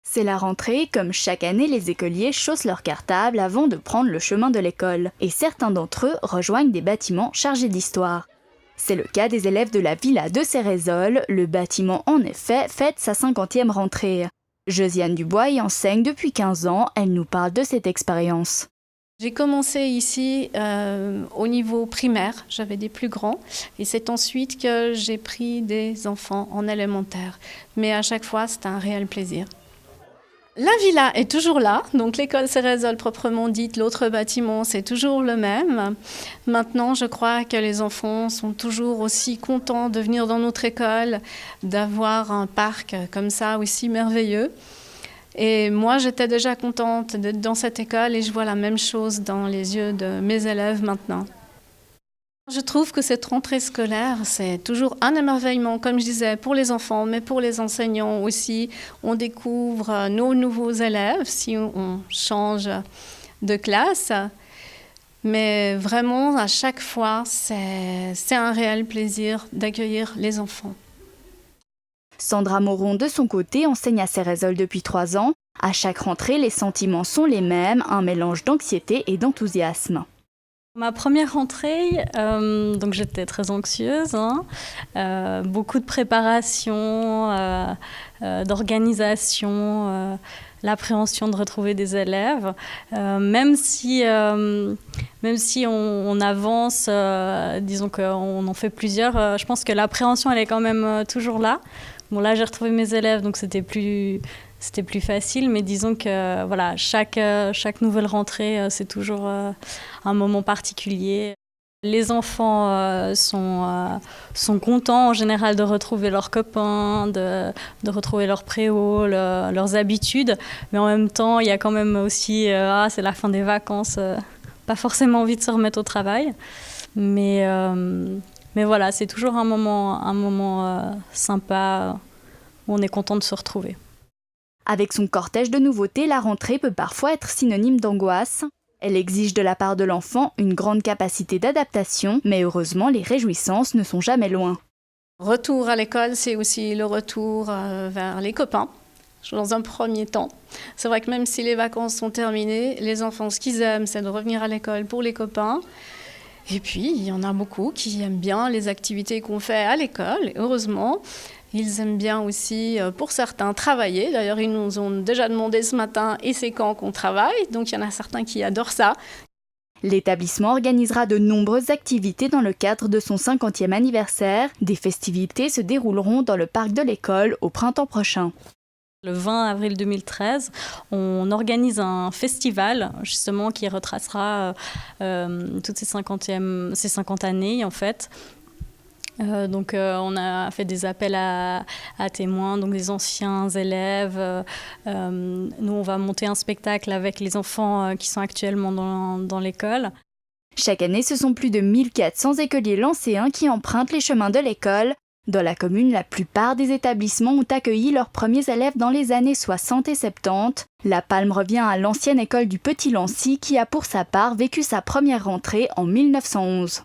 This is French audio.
C'est la rentrée, comme chaque année les écoliers chaussent leurs cartables avant de prendre le chemin de l'école, et certains d'entre eux rejoignent des bâtiments chargés d'histoire. C'est le cas des élèves de la villa de Cérézole, le bâtiment en effet fête sa 50e rentrée. Josiane Dubois y enseigne depuis 15 ans, elle nous parle de cette expérience. J'ai commencé ici au niveau primaire, j'avais des plus grands, et c'est ensuite que j'ai pris des enfants en élémentaire. Mais à chaque fois, c'est un réel plaisir. La villa est toujours là, donc l'école Cérézole proprement dite, l'autre bâtiment, c'est toujours le même. Maintenant, je crois que les enfants sont toujours aussi contents de venir dans notre école, d'avoir un parc comme ça aussi merveilleux. Et moi, j'étais déjà contente d'être dans cette école et je vois la même chose dans les yeux de mes élèves maintenant. Je trouve que cette rentrée scolaire, c'est toujours un émerveillement, comme je disais, pour les enfants, mais pour les enseignants aussi. On découvre nos nouveaux élèves si on change de classe. Mais vraiment, à chaque fois, c'est un réel plaisir d'accueillir les enfants. Sandra Moron, de son côté, enseigne à Cérézole depuis 3 ans. À chaque rentrée, les sentiments sont les mêmes, un mélange d'anxiété et d'enthousiasme. Ma première rentrée, donc j'étais très anxieuse, beaucoup de préparation, d'organisation, l'appréhension de retrouver des élèves. Même si on avance, disons qu'on en fait plusieurs, je pense que l'appréhension elle est quand même toujours là. Bon là j'ai retrouvé mes élèves donc c'était plus facile, mais disons que voilà, chaque nouvelle rentrée, c'est toujours un moment particulier. Les enfants sont contents en général de retrouver leurs copains, de retrouver leurs préaux, leurs habitudes, mais en même temps, il y a quand même aussi, c'est la fin des vacances, pas forcément envie de se remettre au travail, mais voilà, c'est toujours un moment sympa où on est content de se retrouver. Avec son cortège de nouveautés, la rentrée peut parfois être synonyme d'angoisse. Elle exige de la part de l'enfant une grande capacité d'adaptation, mais heureusement, les réjouissances ne sont jamais loin. Retour à l'école, c'est aussi le retour vers les copains, dans un premier temps. C'est vrai que même si les vacances sont terminées, les enfants, ce qu'ils aiment, c'est de revenir à l'école pour les copains. Et puis, il y en a beaucoup qui aiment bien les activités qu'on fait à l'école, heureusement. Ils aiment bien aussi, pour certains, travailler. D'ailleurs, ils nous ont déjà demandé ce matin, et c'est quand qu'on travaille. Donc, il y en a certains qui adorent ça. L'établissement organisera de nombreuses activités dans le cadre de son 50e anniversaire. Des festivités se dérouleront dans le parc de l'école au printemps prochain. Le 20 avril 2013, on organise un festival justement qui retracera toutes ces 50 années en fait. Donc on a fait des appels à témoins, donc des anciens élèves. Nous, on va monter un spectacle avec les enfants qui sont actuellement dans l'école. Chaque année, ce sont plus de 1400 écoliers lancéens qui empruntent les chemins de l'école. Dans la commune, la plupart des établissements ont accueilli leurs premiers élèves dans les années 60 et 70. La palme revient à l'ancienne école du Petit Lancy qui a pour sa part vécu sa première rentrée en 1911.